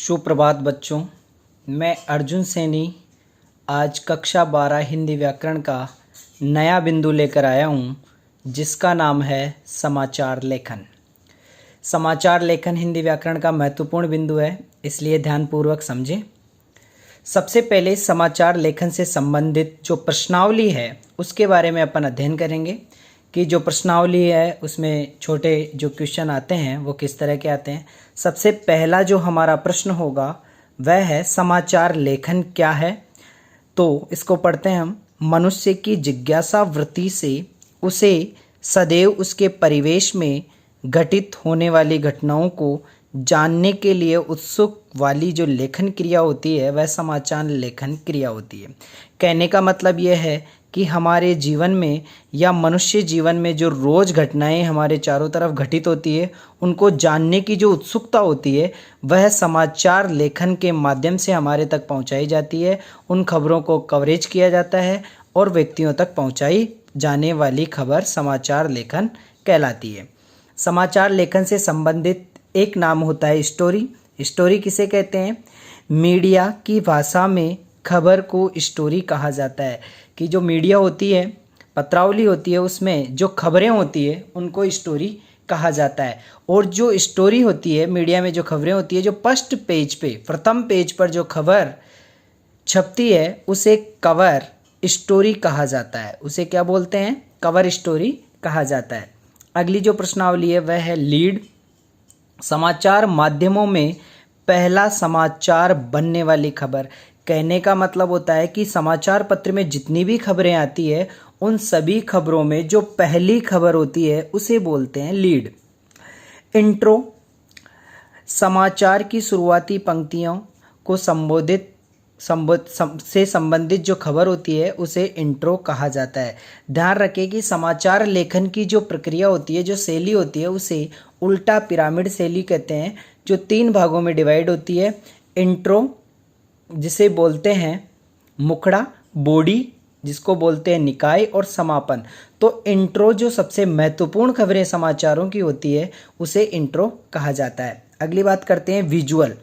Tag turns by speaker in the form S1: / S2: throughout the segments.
S1: सुप्रभात बच्चों। मैं अर्जुन सैनी आज कक्षा 12 हिंदी व्याकरण का नया बिंदु लेकर आया हूँ, जिसका नाम है समाचार लेखन। समाचार लेखन हिंदी व्याकरण का महत्वपूर्ण बिंदु है, इसलिए ध्यानपूर्वक समझें। सबसे पहले समाचार लेखन से संबंधित जो प्रश्नावली है उसके बारे में अपन अध्ययन करेंगे कि जो प्रश्नावली है उसमें छोटे जो क्वेश्चन आते हैं वो किस तरह के आते हैं। सबसे पहला जो हमारा प्रश्न होगा वह है समाचार लेखन क्या है। तो इसको पढ़ते हैं हम। मनुष्य की जिज्ञासा वृत्ति से उसे सदैव उसके परिवेश में घटित होने वाली घटनाओं को जानने के लिए उत्सुक वाली जो लेखन क्रिया होती है वह समाचार लेखन क्रिया होती है। कहने का मतलब यह है कि हमारे जीवन में या मनुष्य जीवन में जो रोज़ घटनाएं हमारे चारों तरफ घटित होती है उनको जानने की जो उत्सुकता होती है वह समाचार लेखन के माध्यम से हमारे तक पहुंचाई जाती है। उन खबरों को कवरेज किया जाता है और व्यक्तियों तक पहुंचाई जाने वाली खबर समाचार लेखन कहलाती है। समाचार लेखन से संबंधित एक नाम होता है स्टोरी। स्टोरी किसे कहते हैं? मीडिया की भाषा में खबर को स्टोरी कहा जाता है कि जो मीडिया होती है, पत्रावली होती है, उसमें जो खबरें होती है उनको स्टोरी कहा जाता है। और जो स्टोरी होती है मीडिया में, जो खबरें होती है, जो फर्स्ट पेज पे, प्रथम पेज पर जो खबर छपती है उसे कवर स्टोरी कहा जाता है। उसे क्या बोलते हैं? कवर स्टोरी कहा जाता है। अगली जो प्रश्नावली है वह है लीड। समाचार माध्यमों में पहला समाचार बनने वाली खबर। कहने का मतलब होता है कि समाचार पत्र में जितनी भी खबरें आती है उन सभी खबरों में जो पहली खबर होती है उसे बोलते हैं लीड। इंट्रो। समाचार की शुरुआती पंक्तियों को से संबंधित जो खबर होती है उसे इंट्रो कहा जाता है। ध्यान रखें कि समाचार लेखन की जो प्रक्रिया होती है, जो शैली होती है, उसे उल्टा पिरामिड शैली कहते हैं, जो 3 भागों में डिवाइड होती है। इंट्रो जिसे बोलते हैं मुखड़ा, बॉडी जिसको बोलते हैं निकाय, और समापन। तो इंट्रो जो सबसे महत्वपूर्ण खबरें समाचारों की होती है उसे इंट्रो कहा जाता है। अगली बात करते हैं विजुअल।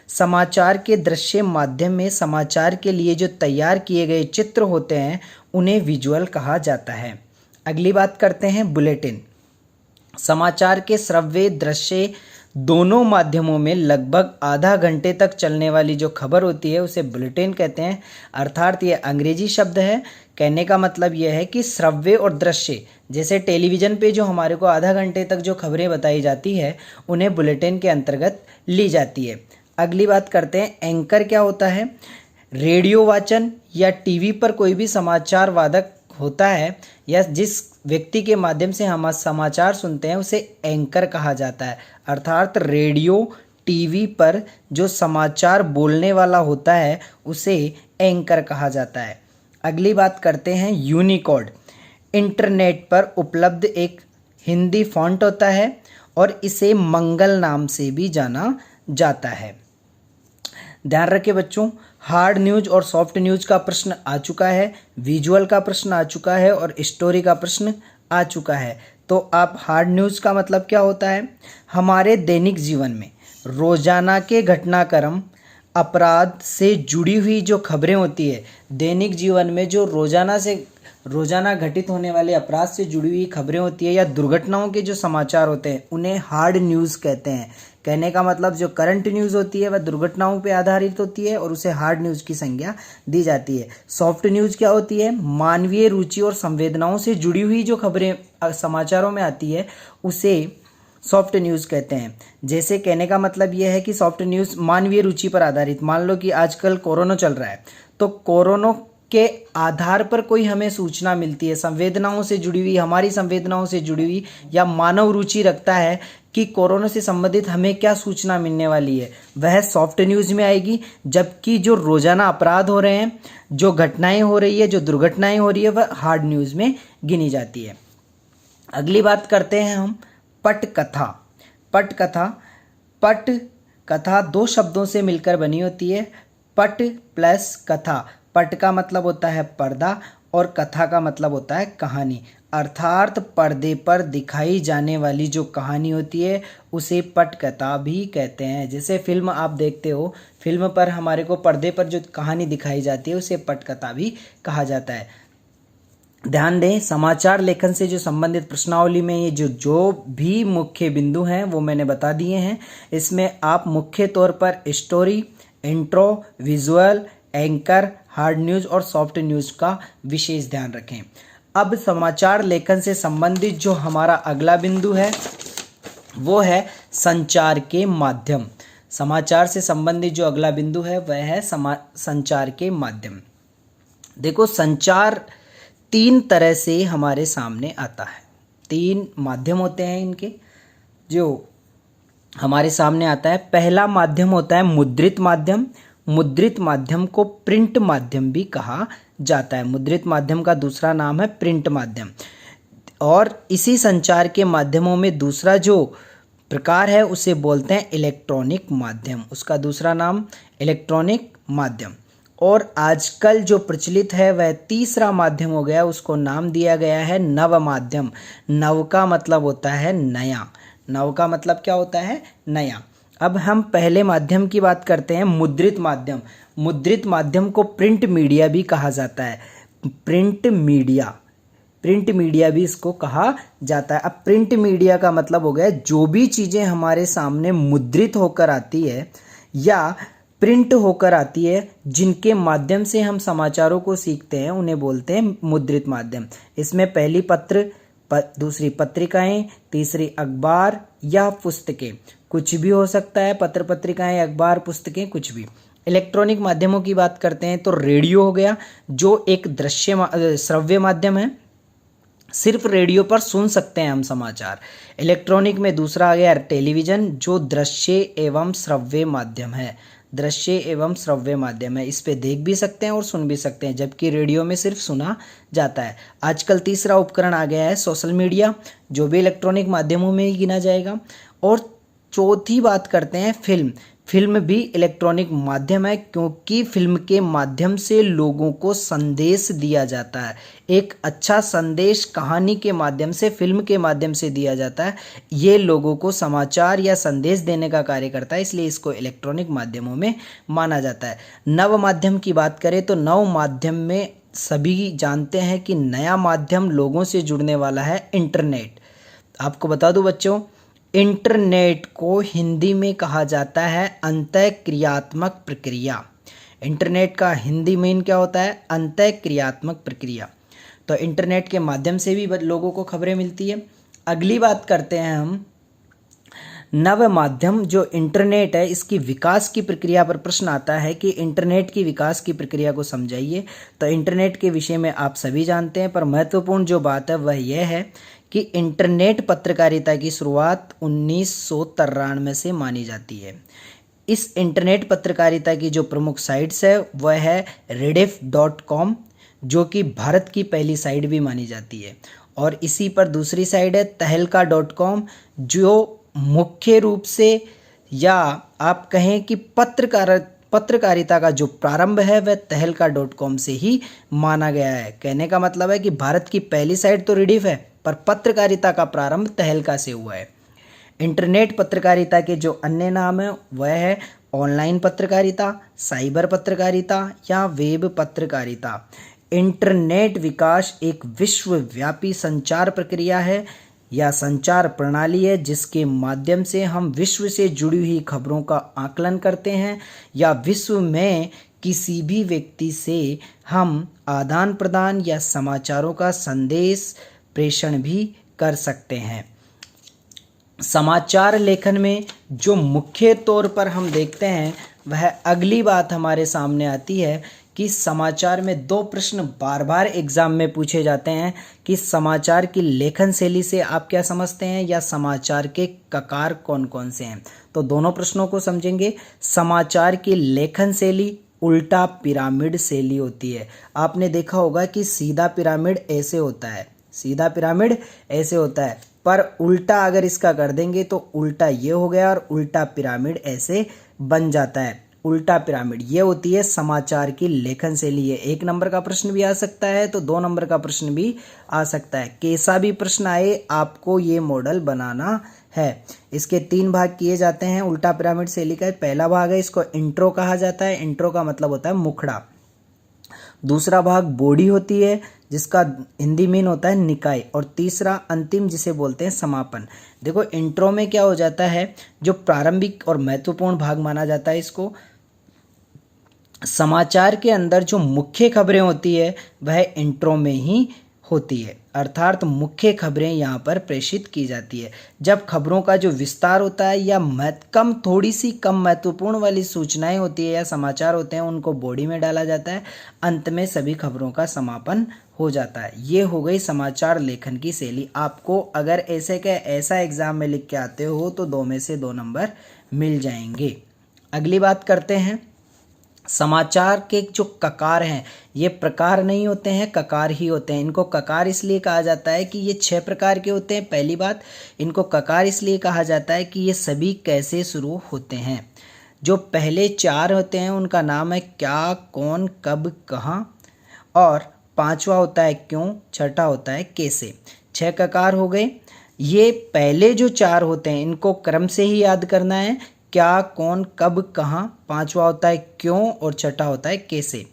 S1: समाचार के दृश्य माध्यम में समाचार के लिए जो तैयार किए गए चित्र होते हैं उन्हें विजुअल कहा जाता है। अगली बात करते हैं बुलेटिन। समाचार के श्रव्य दृश्य दोनों माध्यमों में लगभग आधा घंटे तक चलने वाली जो खबर होती है उसे बुलेटिन कहते हैं। अर्थात ये अंग्रेजी शब्द है। कहने का मतलब यह है कि श्रव्य और दृश्य, जैसे टेलीविज़न पे जो हमारे को आधा घंटे तक जो खबरें बताई जाती है उन्हें बुलेटिन के अंतर्गत ली जाती है। अगली बात करते हैं एंकर क्या होता है। रेडियो वाचन या टीवी पर कोई भी समाचार वादक होता है या जिस व्यक्ति के माध्यम से हम समाचार सुनते हैं उसे एंकर कहा जाता है। अर्थात रेडियो, टीवी पर जो समाचार बोलने वाला होता है उसे एंकर कहा जाता है। अगली बात करते हैं यूनिकोड। इंटरनेट पर उपलब्ध एक हिंदी फॉन्ट होता है और इसे मंगल नाम से भी जाना जाता है। ध्यान रखें बच्चों, हार्ड न्यूज़ और सॉफ्ट न्यूज़ का प्रश्न आ चुका है, विजुअल का प्रश्न आ चुका है और स्टोरी का प्रश्न आ चुका है। तो आप हार्ड न्यूज़ का मतलब क्या होता है? हमारे दैनिक जीवन में रोजाना के घटनाक्रम, अपराध से जुड़ी हुई जो खबरें होती है, दैनिक जीवन में जो रोजाना घटित होने वाले अपराध से जुड़ी हुई खबरें होती है या दुर्घटनाओं के जो समाचार होते हैं उन्हें हार्ड न्यूज़ कहते हैं। कहने का मतलब जो करंट न्यूज़ होती है वह दुर्घटनाओं पर आधारित होती है और उसे हार्ड न्यूज़ की संज्ञा दी जाती है। सॉफ्ट न्यूज़ क्या होती है? मानवीय रुचि और संवेदनाओं से जुड़ी हुई जो खबरें समाचारों में आती है उसे सॉफ्ट न्यूज़ कहते हैं। जैसे कहने का मतलब यह है कि सॉफ्ट न्यूज़ मानवीय रुचि पर आधारित, मान लो कि आजकल कोरोना चल रहा है तो कोरोना के आधार पर कोई हमें सूचना मिलती है, संवेदनाओं से जुड़ी हुई, हमारी संवेदनाओं से जुड़ी हुई, या मानव रुचि रखता है कि कोरोना से संबंधित हमें क्या सूचना मिलने वाली है, वह सॉफ्ट न्यूज़ में आएगी। जबकि जो रोजाना अपराध हो रहे हैं, जो घटनाएं हो रही है, जो दुर्घटनाएं हो रही है, वह हार्ड न्यूज़ में गिनी जाती है। अगली बात करते हैं हम पटकथा। पटकथा 2 शब्दों से मिलकर बनी होती है, पट प्लस कथा। पट का मतलब होता है पर्दा और कथा का मतलब होता है कहानी। अर्थात पर्दे पर दिखाई जाने वाली जो कहानी होती है उसे पटकथा भी कहते हैं। जैसे फिल्म आप देखते हो, फिल्म पर हमारे को पर्दे पर जो कहानी दिखाई जाती है उसे पटकथा भी कहा जाता है। ध्यान दें, समाचार लेखन से जो संबंधित प्रश्नावली में ये जो भी मुख्य बिंदु हैं वो मैंने बता दिए हैं। इसमें आप मुख्य तौर पर story, intro, visual, anchor, hard news और सॉफ्ट न्यूज़ का विशेष ध्यान रखें। अब समाचार लेखन से संबंधित जो हमारा अगला बिंदु है वो है संचार के माध्यम। समाचार से संबंधित जो अगला बिंदु है वह है संचार के माध्यम। देखो, संचार तीन तरह से हमारे सामने आता है। तीन माध्यम होते हैं इनके जो हमारे सामने आता है। पहला माध्यम होता है मुद्रित माध्यम। मुद्रित माध्यम को प्रिंट माध्यम भी कहा जाता है। मुद्रित माध्यम का दूसरा नाम है प्रिंट माध्यम। और इसी संचार के माध्यमों में दूसरा जो प्रकार है उसे बोलते हैं इलेक्ट्रॉनिक माध्यम। उसका दूसरा नाम इलेक्ट्रॉनिक माध्यम। और आजकल जो प्रचलित है वह तीसरा माध्यम हो गया, उसको नाम दिया गया है नव माध्यम। नव का मतलब होता है नया। नव का मतलब क्या होता है? नया। अब हम पहले माध्यम की बात करते हैं, मुद्रित माध्यम। मुद्रित माध्यम को प्रिंट मीडिया भी कहा जाता है। प्रिंट मीडिया भी इसको कहा जाता है। अब प्रिंट मीडिया का मतलब हो गया जो भी चीज़ें हमारे सामने मुद्रित होकर आती है या प्रिंट होकर आती है, जिनके माध्यम से हम समाचारों को सीखते हैं, उन्हें बोलते हैं मुद्रित माध्यम। इसमें पहली पत्र, दूसरी पत्रिकाएं, तीसरी अखबार या पुस्तकें, कुछ भी हो सकता है। पत्र पत्रिकाएं, अखबार, पुस्तकें, कुछ भी। इलेक्ट्रॉनिक माध्यमों की बात करते हैं तो रेडियो हो गया जो एक श्रव्य माध्यम है। सिर्फ रेडियो पर सुन सकते हैं हम समाचार। इलेक्ट्रॉनिक में दूसरा आ गया टेलीविज़न जो दृश्य एवं श्रव्य माध्यम है। दृश्य एवं श्रव्य माध्यम है, इस पे देख भी सकते हैं और सुन भी सकते हैं, जबकि रेडियो में सिर्फ सुना जाता है। आजकल तीसरा उपकरण आ गया है सोशल मीडिया, जो भी इलेक्ट्रॉनिक माध्यमों में ही गिना जाएगा। और चौथी बात करते हैं फिल्म। फिल्म भी इलेक्ट्रॉनिक माध्यम है क्योंकि फिल्म के माध्यम से लोगों को संदेश दिया जाता है। एक अच्छा संदेश कहानी के माध्यम से, फिल्म के माध्यम से दिया जाता है। ये लोगों को समाचार या संदेश देने का कार्य करता है, इसलिए इसको इलेक्ट्रॉनिक माध्यमों में माना जाता है। नव माध्यम की बात करें तो नव माध्यम में सभी जानते हैं कि नया माध्यम लोगों से जुड़ने वाला है इंटरनेट। आपको बता दूं बच्चों, इंटरनेट को हिंदी में कहा जाता है अंतःक्रियात्मक प्रक्रिया। इंटरनेट का हिंदी में क्या होता है? अंतःक्रियात्मक प्रक्रिया। तो इंटरनेट के माध्यम से भी लोगों को खबरें मिलती है। अगली बात करते हैं हम नव माध्यम जो इंटरनेट है, इसकी विकास की प्रक्रिया पर प्रश्न आता है कि इंटरनेट की विकास की प्रक्रिया को समझाइए। तो इंटरनेट के विषय में आप सभी जानते हैं, पर महत्वपूर्ण जो बात है वह यह है कि इंटरनेट पत्रकारिता की शुरुआत 1993 से मानी जाती है। इस इंटरनेट पत्रकारिता की जो प्रमुख साइट्स है वह है rediff.com, जो कि भारत की पहली साइट भी मानी जाती है। और इसी पर दूसरी साइट है तहलका.com, जो मुख्य रूप से या आप कहें कि पत्रकारिता का जो प्रारंभ है वह तहलका.com से ही माना गया है। कहने का मतलब है कि भारत की पहली साइट तो रिडिफ है, पर पत्रकारिता का प्रारंभ तहलका से हुआ है। इंटरनेट पत्रकारिता के जो अन्य नाम है वह है ऑनलाइन पत्रकारिता, साइबर पत्रकारिता या वेब पत्रकारिता। इंटरनेट विकास एक विश्वव्यापी संचार प्रक्रिया है या संचार प्रणाली है जिसके माध्यम से हम विश्व से जुड़ी हुई खबरों का आकलन करते हैं या विश्व में किसी भी व्यक्ति से हम आदान प्रदान या समाचारों का संदेश प्रेषण भी कर सकते हैं। समाचार लेखन में जो मुख्य तौर पर हम देखते हैं वह अगली बात हमारे सामने आती है कि समाचार में दो प्रश्न बार बार एग्जाम में पूछे जाते हैं कि समाचार की लेखन शैली से आप क्या समझते हैं या समाचार के ककार कौन कौन से हैं। तो दोनों प्रश्नों को समझेंगे। समाचार की लेखन शैली उल्टा पिरामिड शैली होती है। आपने देखा होगा कि सीधा पिरामिड ऐसे होता है, सीधा पिरामिड ऐसे होता है, पर उल्टा अगर इसका कर देंगे तो उल्टा ये हो गया और उल्टा पिरामिड ऐसे बन जाता है। उल्टा पिरामिड, ये होती है समाचार की लेखन शैली। ये 1 नंबर का प्रश्न भी आ सकता है तो 2 नंबर का प्रश्न भी आ सकता है। कैसा भी प्रश्न आए आपको ये मॉडल बनाना है। इसके 3 भाग किए जाते हैं उल्टा पिरामिड शैली का। पहला भाग है, इसको इंट्रो कहा जाता है। इंट्रो का मतलब होता है मुखड़ा। दूसरा भाग बॉडी होती है जिसका हिंदी मीन होता है निकाय। और तीसरा अंतिम जिसे बोलते हैं समापन। देखो इंट्रो में क्या हो जाता है, जो प्रारंभिक और महत्वपूर्ण भाग माना जाता है इसको। समाचार के अंदर जो मुख्य खबरें होती है वह इंट्रो में ही होती है, अर्थात मुख्य खबरें यहाँ पर प्रेषित की जाती है। जब खबरों का जो विस्तार होता है या थोड़ी सी कम महत्वपूर्ण वाली सूचनाएं होती है या समाचार होते हैं उनको बॉडी में डाला जाता है। अंत में सभी खबरों का समापन हो जाता है। ये हो गई समाचार लेखन की शैली। आपको अगर ऐसा एग्जाम में लिख के आते हो तो 2 में से 2 नंबर मिल जाएंगे। अगली बात करते हैं, समाचार के जो ककार हैं ये प्रकार नहीं होते हैं, ककार ही होते हैं। इनको ककार इसलिए कहा जाता है कि ये 6 प्रकार के होते हैं। पहली बात, इनको ककार इसलिए कहा जाता है कि ये सभी कैसे शुरू होते हैं। जो पहले 4 होते हैं उनका नाम है क्या, कौन, कब, कहाँ, और 5वां होता है क्यों, छठा होता है कैसे। 6 ककार हो गए। ये पहले जो 4 होते हैं इनको क्रम से ही याद करना है, क्या, कौन, कब, कहाँ, 5वां होता है क्यों और छठा होता है कैसे।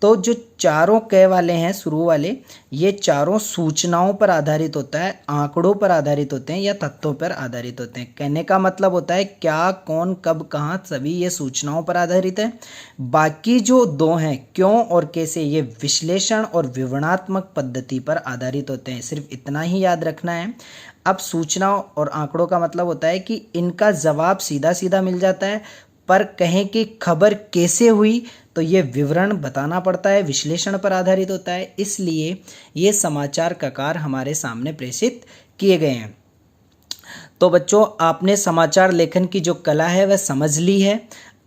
S1: तो जो चारों क वाले हैं शुरू वाले, ये चारों सूचनाओं पर आधारित होता है, आंकड़ों पर आधारित होते हैं या तथ्यों पर आधारित होते हैं। कहने का मतलब होता है क्या, कौन, कब, कहाँ, सभी ये सूचनाओं पर आधारित है। बाकी जो 2 हैं क्यों और कैसे, ये विश्लेषण और विवरणात्मक पद्धति पर आधारित होते हैं। सिर्फ इतना ही याद रखना है। अब सूचना और आंकड़ों का मतलब होता है कि इनका जवाब सीधा सीधा मिल जाता है, पर कहें कि खबर कैसे हुई तो ये विवरण बताना पड़ता है, विश्लेषण पर आधारित होता है। इसलिए ये समाचार ककार हमारे सामने प्रेषित किए गए हैं। तो बच्चों, आपने समाचार लेखन की जो कला है वह समझ ली है।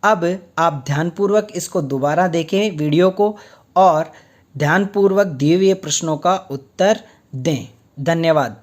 S1: अब आप ध्यानपूर्वक इसको दोबारा देखें वीडियो को और ध्यानपूर्वक दिए हुए प्रश्नों का उत्तर दें। धन्यवाद।